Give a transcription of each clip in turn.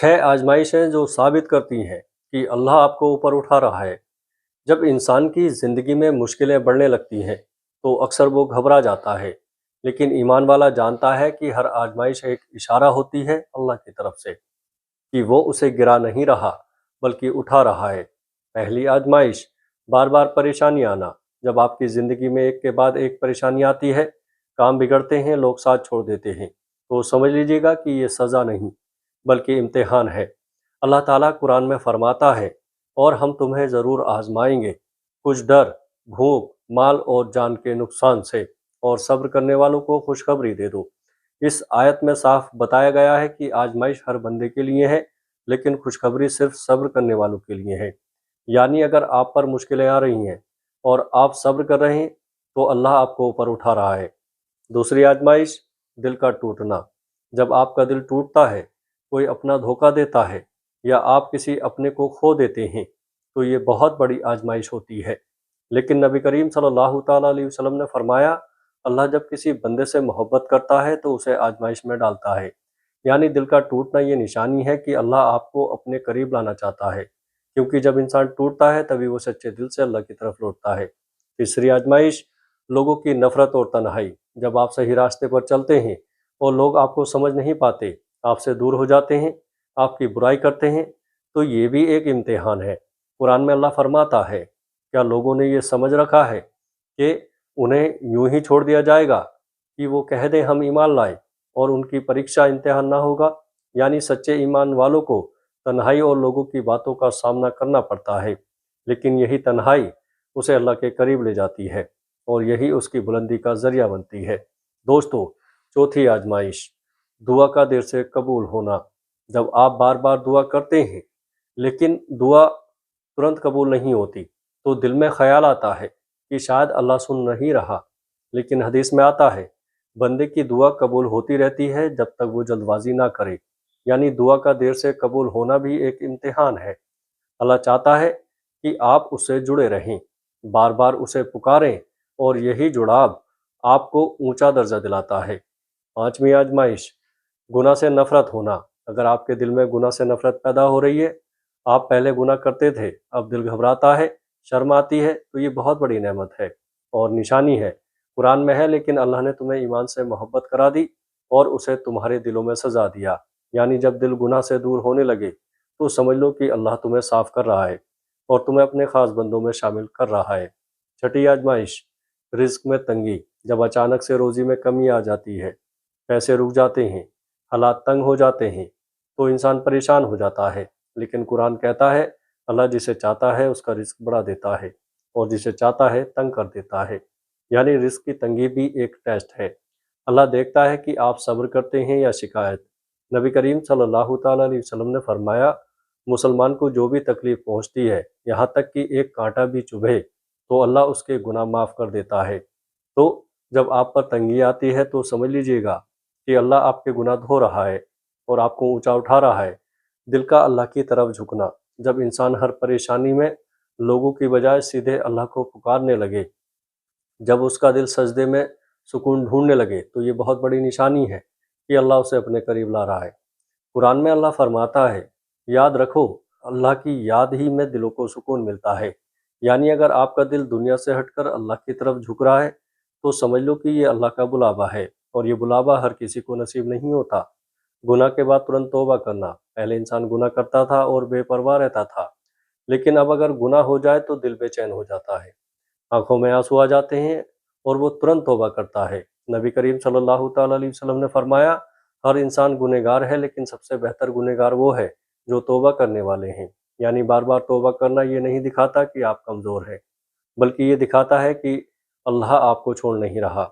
छह आजमाइशें जो साबित करती हैं कि अल्लाह आपको ऊपर उठा रहा है। जब इंसान की ज़िंदगी में मुश्किलें बढ़ने लगती हैं तो अक्सर वो घबरा जाता है, लेकिन ईमान वाला जानता है कि हर आजमाइश एक इशारा होती है अल्लाह की तरफ से कि वो उसे गिरा नहीं रहा बल्कि उठा रहा है। पहली आजमाइश, बार बार परेशानी आना। जब आपकी ज़िंदगी में एक के बाद एक परेशानी आती है, काम बिगड़ते हैं, लोग साथ छोड़ देते हैं, तो समझ लीजिएगा कि ये सज़ा नहीं बल्कि इम्तिहान है। अल्लाह ताला कुरान में फरमाता है, और हम तुम्हें ज़रूर आजमाएंगे, कुछ डर, भूख, माल और जान के नुकसान से, और सब्र करने वालों को खुशखबरी दे दो। इस आयत में साफ बताया गया है कि आजमाइश हर बंदे के लिए है, लेकिन खुशखबरी सिर्फ सब्र करने वालों के लिए है। यानी अगर आप पर मुश्किलें आ रही हैं और आप सब्र कर रहे हैं तो अल्लाह आपको ऊपर उठा रहा है। दूसरी आजमाइश, दिल का टूटना। जब आपका दिल टूटता है, कोई अपना धोखा देता है या आप किसी अपने को खो देते हैं, तो ये बहुत बड़ी आजमाइश होती है। लेकिन नबी करीम सल्लल्लाहु ताला अलैहि वसल्लम ने फरमाया, अल्लाह जब किसी बंदे से मोहब्बत करता है तो उसे आजमाइश में डालता है। यानी दिल का टूटना ये निशानी है कि अल्लाह आपको अपने करीब लाना चाहता है, क्योंकि जब इंसान टूटता है तभी वो सच्चे दिल से अल्लाह की तरफ लौटता है। तीसरी आजमाइश, लोगों की नफरत और तन्हाई। जब आप सही रास्ते पर चलते हैं और लोग आपको समझ नहीं पाते, आपसे दूर हो जाते हैं, आपकी बुराई करते हैं, तो ये भी एक इम्तिहान है। कुरान में अल्लाह फरमाता है, क्या लोगों ने ये समझ रखा है कि उन्हें यूं ही छोड़ दिया जाएगा कि वो कह दें हम ईमान लाए और उनकी परीक्षा इम्तिहान ना होगा। यानी सच्चे ईमान वालों को तन्हाई और लोगों की बातों का सामना करना पड़ता है, लेकिन यही तन्हाई उसे अल्लाह के करीब ले जाती है और यही उसकी बुलंदी का जरिया बनती है। दोस्तों, चौथी आजमाइश, दुआ का देर से कबूल होना। जब आप बार बार दुआ करते हैं लेकिन दुआ तुरंत कबूल नहीं होती, तो दिल में ख्याल आता है कि शायद अल्लाह सुन नहीं रहा। लेकिन हदीस में आता है, बंदे की दुआ कबूल होती रहती है जब तक वो जल्दबाजी ना करे। यानी दुआ का देर से कबूल होना भी एक इम्तिहान है। अल्लाह चाहता है कि आप उससे जुड़े रहें, बार बार उसे पुकारें, और यही जुड़ाव आपको ऊंचा दर्जा दिलाता है। पांचवी आजमाइश, गुनाह से नफरत होना। अगर आपके दिल में गुनाह से नफरत पैदा हो रही है, आप पहले गुनाह करते थे, अब दिल घबराता है, शर्म आती है, तो ये बहुत बड़ी नेमत है और निशानी है। कुरान में है, लेकिन अल्लाह ने तुम्हें ईमान से मोहब्बत करा दी और उसे तुम्हारे दिलों में सजा दिया। यानी जब दिल गुनाह से दूर होने लगे तो समझ लो कि अल्लाह तुम्हें साफ कर रहा है और तुम्हें अपने खास बंदों में शामिल कर रहा है। छठी आजमाइश, रिज्क में तंगी। जब अचानक से रोजी में कमी आ जाती है, पैसे रुक जाते हैं, हालात तंग हो जाते हैं, तो इंसान परेशान हो जाता है। लेकिन कुरान कहता है, अल्लाह जिसे चाहता है उसका रिस्क बढ़ा देता है और जिसे चाहता है तंग कर देता है। यानी रिस्क की तंगी भी एक टेस्ट है। अल्लाह देखता है कि आप सब्र करते हैं या शिकायत। नबी करीम सल्लल्लाहु ताला अलैहि वसल्लम ने फरमाया, मुसलमान को जो भी तकलीफ पहुंचती है, यहाँ तक कि एक कांटा भी चुभे, तो अल्लाह उसके गुनाह माफ़ कर देता है। तो जब आप पर तंगी आती है तो समझ लीजिएगा कि अल्लाह आपके गुनाह धो रहा है और आपको ऊंचा उठा रहा है। दिल का अल्लाह की तरफ झुकना। जब इंसान हर परेशानी में लोगों की बजाय सीधे अल्लाह को पुकारने लगे, जब उसका दिल सजदे में सुकून ढूंढने लगे, तो ये बहुत बड़ी निशानी है कि अल्लाह उसे अपने करीब ला रहा है। कुरान में अल्लाह फरमाता है, याद रखो, अल्लाह की याद ही में दिलों को सुकून मिलता है। यानी अगर आपका दिल दुनिया से हटकर अल्लाह की तरफ झुक रहा है तो समझ लो कि ये अल्लाह का बुलावा है, और ये बुलावा हर किसी को नसीब नहीं होता। गुनाह के बाद तुरंत तौबा करना। पहले इंसान गुनाह करता था और बेपरवाह रहता था, लेकिन अब अगर गुनाह हो जाए तो दिल बेचैन हो जाता है, आंखों में आंसू आ जाते हैं और वो तुरंत तौबा करता है। नबी करीम सल्लल्लाहु ताला अलैहि वसल्लम ने फरमाया, हर इंसान गुनहगार है, लेकिन सबसे बेहतर गुनहगार वो है जो तौबा करने वाले हैं। यानी बार बार तौबा करना ये नहीं दिखाता कि आप कमज़ोर हैं, बल्कि ये दिखाता है कि अल्लाह आपको छोड़ नहीं रहा।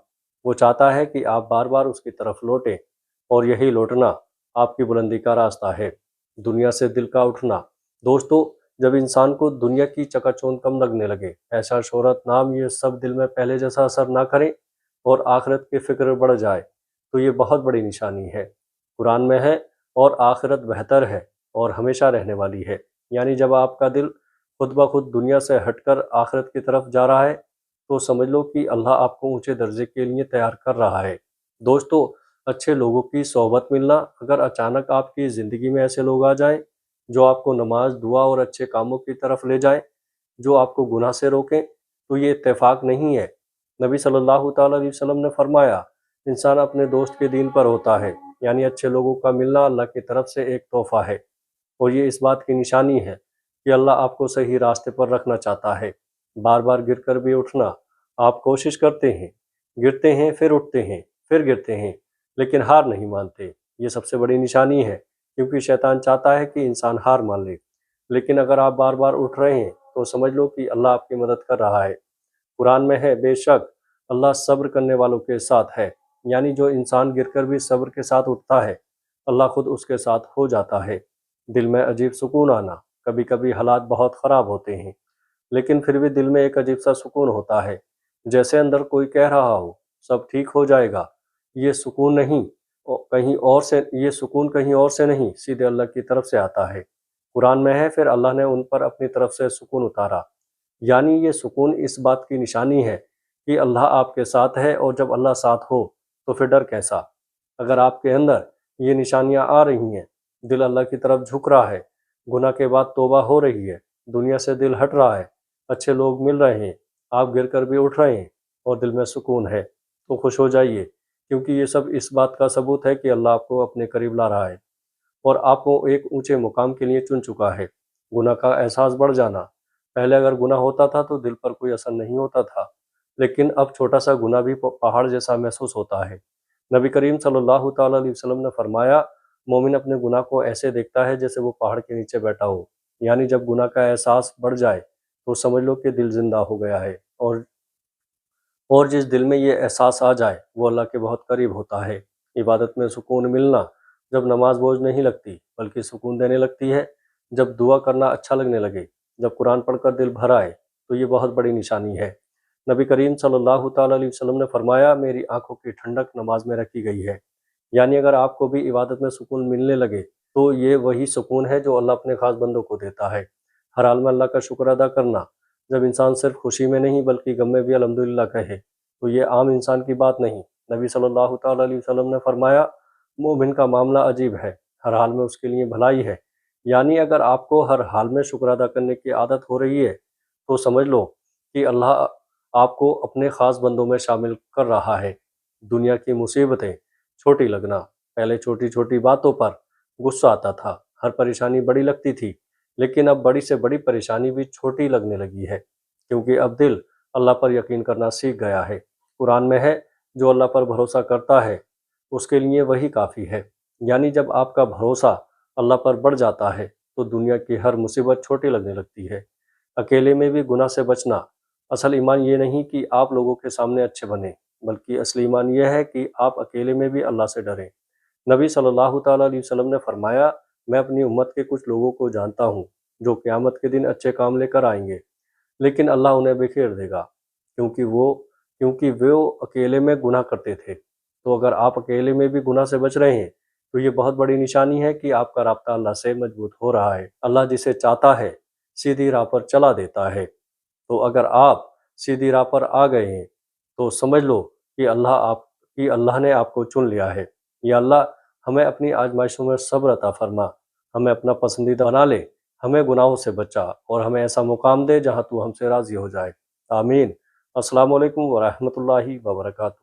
वो चाहता है कि आप बार बार उसकी तरफ लौटें, और यही लौटना आपकी बुलंदी का रास्ता है। दुनिया से दिल का उठना। दोस्तों, जब इंसान को दुनिया की चकाचौंध कम लगने लगे, पैसा, शोहरत, नाम, ये सब दिल में पहले जैसा असर ना करें और आखिरत की फिक्र बढ़ जाए, तो ये बहुत बड़ी निशानी है। कुरान में है, और आखिरत बेहतर है और हमेशा रहने वाली है। यानी जब आपका दिल खुद ब खुद दुनिया से हटकर आखिरत की तरफ जा रहा है, तो समझ लो कि अल्लाह आपको ऊंचे दर्जे के लिए तैयार कर रहा है। दोस्तों, اچھے لوگوں کی صحبت ملنا، اگر اچانک آپ کی زندگی میں ایسے لوگ آ جائیں جو آپ کو نماز، دعا اور اچھے کاموں کی طرف لے جائیں، جو آپ کو گناہ سے روکیں، تو یہ اتفاق نہیں ہے۔ نبی صلی اللہ تعالیٰ علیہ وسلم نے فرمایا، انسان اپنے دوست کے دین پر ہوتا ہے، یعنی اچھے لوگوں کا ملنا اللہ کی طرف سے ایک تحفہ ہے، اور یہ اس بات کی نشانی ہے کہ اللہ آپ کو صحیح راستے پر رکھنا چاہتا ہے۔ بار بار گر کر بھی اٹھنا، آپ کوشش کرتے ہیں، گرتے ہیں، پھر اٹھتے ہیں، پھر گرتے ہیں، لیکن ہار نہیں مانتے، یہ سب سے بڑی نشانی ہے، کیونکہ شیطان چاہتا ہے کہ انسان ہار مان لے۔ لیکن اگر آپ بار بار اٹھ رہے ہیں تو سمجھ لو کہ اللہ آپ کی مدد کر رہا ہے۔ قرآن میں ہے، بے شک اللہ صبر کرنے والوں کے ساتھ ہے، یعنی جو انسان گر کر بھی صبر کے ساتھ اٹھتا ہے، اللہ خود اس کے ساتھ ہو جاتا ہے۔ دل میں عجیب سکون آنا، کبھی کبھی حالات بہت خراب ہوتے ہیں، لیکن پھر بھی دل میں ایک عجیب سا سکون ہوتا ہے، جیسے اندر کوئی کہہ رہا ہو سب ٹھیک ہو جائے گا۔ یہ سکون نہیں یہ سکون کہیں اور سے نہیں، سیدھے اللہ کی طرف سے آتا ہے۔ قرآن میں ہے، پھر اللہ نے ان پر اپنی طرف سے سکون اتارا، یعنی یہ سکون اس بات کی نشانی ہے کہ اللہ آپ کے ساتھ ہے، اور جب اللہ ساتھ ہو تو پھر ڈر کیسا؟ اگر آپ کے اندر یہ نشانیاں آ رہی ہیں، دل اللہ کی طرف جھک رہا ہے، گناہ کے بعد توبہ ہو رہی ہے، دنیا سے دل ہٹ رہا ہے، اچھے لوگ مل رہے ہیں، آپ گر کر بھی اٹھ رہے ہیں، اور دل میں سکون ہے، تو خوش ہو جائیے، کیونکہ یہ سب اس بات کا ثبوت ہے کہ اللہ آپ کو اپنے قریب لا رہا ہے، اور آپ کو ایک اونچے مقام کے لیے چن چکا ہے۔ گناہ کا احساس بڑھ جانا، پہلے اگر گناہ ہوتا تھا تو دل پر کوئی اثر نہیں ہوتا تھا، لیکن اب چھوٹا سا گناہ بھی پہاڑ جیسا محسوس ہوتا ہے۔ نبی کریم صلی اللہ تعالیٰ علیہ وسلم نے فرمایا، مومن اپنے گناہ کو ایسے دیکھتا ہے جیسے وہ پہاڑ کے نیچے بیٹھا ہو، یعنی جب گناہ کا احساس بڑھ جائے تو سمجھ لو کہ دل زندہ ہو گیا ہے، اور جس دل میں یہ احساس آ جائے وہ اللہ کے بہت قریب ہوتا ہے۔ عبادت میں سکون ملنا، جب نماز بوجھ نہیں لگتی بلکہ سکون دینے لگتی ہے، جب دعا کرنا اچھا لگنے لگے، جب قرآن پڑھ کر دل بھر آئے، تو یہ بہت بڑی نشانی ہے۔ نبی کریم صلی اللہ تعالیٰ علیہ وسلم نے فرمایا، میری آنکھوں کی ٹھنڈک نماز میں رکھی گئی ہے، یعنی اگر آپ کو بھی عبادت میں سکون ملنے لگے تو یہ وہی سکون ہے جو اللہ اپنے خاص بندوں کو دیتا ہے۔ ہر حال میں اللہ کا شکر ادا کرنا، جب انسان صرف خوشی میں نہیں بلکہ غم میں بھی الحمدللہ کہے، تو یہ عام انسان کی بات نہیں۔ نبی صلی اللہ تعالیٰ علیہ وسلم نے فرمایا، مومن کا معاملہ عجیب ہے، ہر حال میں اس کے لیے بھلائی ہے، یعنی اگر آپ کو ہر حال میں شکر ادا کرنے کی عادت ہو رہی ہے تو سمجھ لو کہ اللہ آپ کو اپنے خاص بندوں میں شامل کر رہا ہے۔ دنیا کی مصیبتیں چھوٹی لگنا، پہلے چھوٹی چھوٹی باتوں پر غصہ آتا تھا، ہر پریشانی بڑی لگتی تھی، لیکن اب بڑی سے بڑی پریشانی بھی چھوٹی لگنے لگی ہے، کیونکہ اب دل اللہ پر یقین کرنا سیکھ گیا ہے۔ قرآن میں ہے، جو اللہ پر بھروسہ کرتا ہے اس کے لیے وہی کافی ہے، یعنی جب آپ کا بھروسہ اللہ پر بڑھ جاتا ہے تو دنیا کی ہر مصیبت چھوٹی لگنے لگتی ہے۔ اکیلے میں بھی گناہ سے بچنا، اصل ایمان یہ نہیں کہ آپ لوگوں کے سامنے اچھے بنیں، بلکہ اصل ایمان یہ ہے کہ آپ اکیلے میں بھی اللہ سے ڈریں۔ نبی صلی اللہ تعالیٰ علیہ وسلم نے فرمایا، میں اپنی امت کے کچھ لوگوں کو جانتا ہوں جو قیامت کے دن اچھے کام لے کر آئیں گے، لیکن اللہ انہیں بکھیر دے گا، کیونکہ وہ اکیلے میں گناہ کرتے تھے۔ تو اگر آپ اکیلے میں بھی گناہ سے بچ رہے ہیں تو یہ بہت بڑی نشانی ہے کہ آپ کا رابطہ اللہ سے مضبوط ہو رہا ہے۔ اللہ جسے چاہتا ہے سیدھی راہ پر چلا دیتا ہے، تو اگر آپ سیدھی راہ پر آ گئے ہیں تو سمجھ لو کہ اللہ نے آپ کو چن لیا ہے۔ یا اللہ ہمیں اپنی آزمائشوں میں صبر عطا فرما، ہمیں اپنا پسندیدہ بنا لے، ہمیں گناہوں سے بچا، اور ہمیں ایسا مقام دے جہاں تو ہم سے راضی ہو جائے۔ آمین۔ السلام علیکم ورحمۃ اللہ وبرکاتہ۔